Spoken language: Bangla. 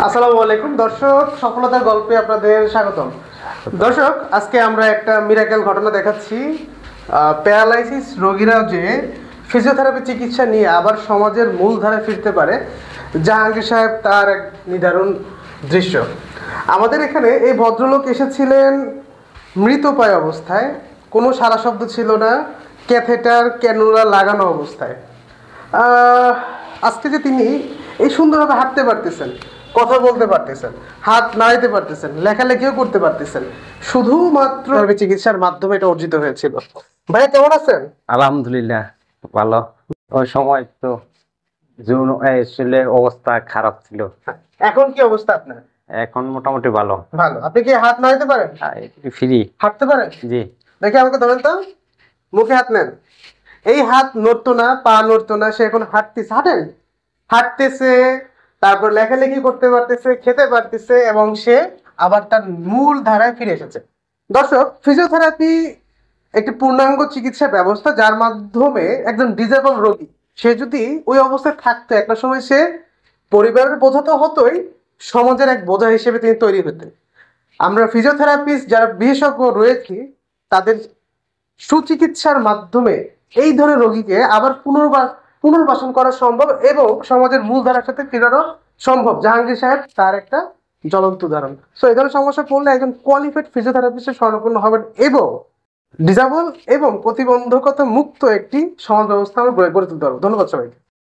আসসালামু আলাইকুম দর্শক, সফলতার গল্পে আপনাদের স্বাগতম। দর্শক, আজকে আমরা একটা মিরাকেল ঘটনা দেখাচ্ছি। প্যারালাইসিস রোগীরা যে ফিজিওথেরাপি চিকিৎসা নিয়ে আবার সমাজের মূল ধারায় ফিরতে পারে, জাহাঙ্গীর সাহেব তার এক নিদারুণ দৃশ্য। আমাদের এখানে এই ভদ্রলোক এসেছিলেন মৃতপ্রায় অবস্থায়, কোনো সারা শব্দ ছিল না, ক্যাথেটার ক্যানুলা লাগানো অবস্থায়। আহ, আজকে যে তিনি এই সুন্দরভাবে হাঁটতে পারতেছেন, কথা বলতে পারতেছেন, হাত নাড়াইতে পারতেছেন, লেখালেখিও করতে পারতেছেন, শুধুমাত্র চিকিৎসার মাধ্যমে এটা অর্জিত হয়েছিল। ভাইয়া কেমন আছেন? আলহামদুলিল্লাহ ভালো। ওই সময় তো শরীরের অবস্থা খারাপ ছিল। এখন কি অবস্থা আপনার? এখন মোটামুটি ভালো। ভালো। আপনি কি হাত নাড়াইতে পারেন? ফ্রি। হাঁটতে পারেন? জি। দেখে আমাকে ধরেন তো, মুখে হাত নেন। এই হাত নড়তো না, পা নড়তো না, সে এখন হাঁটতেছে। হাঁটেন, হাঁটতেছে, তারপর লেখালেখি করতে পারতেছে, খেতে পারতেছে, এবং সে আবার তার মূল ধারায় ফিরে এসেছে। দর্শক, ফিজিওথেরাপি একটি পূর্ণাঙ্গ চিকিৎসা ব্যবস্থা, যার মাধ্যমে একজন ডিজেবল রোগী সে যদি ওই অবস্থায় থাকতো, একটা সময় সে পরিবারের বোঝা তো হতোই, সমাজের এক বোঝা হিসেবে তিনি তৈরি হতেন। আমরা ফিজিওথেরাপিস্ট যারা বিশেষজ্ঞ রয়েছি, তাদের সুচিকিৎসার মাধ্যমে এই ধরনের রোগীকে আবার পুনর্বাসন করা সম্ভব এবং সমাজের মূলধারার সাথে ফেরানো সম্ভব। জাহাঙ্গীর সাহেব তার একটা জ্বলন্ত উদাহরণ। সো এই ধরনের সমস্যা পড়লে একজন কোয়ালিফাইড ফিজিওথেরাপিস্টের শরণাপন্ন হবেন এবং ডিজাবল এবং প্রতিবন্ধকতা মুক্ত একটি সমাজ ব্যবস্থা আমরা গড়ে তুলতে পারবো। ধন্যবাদ সবাইকে।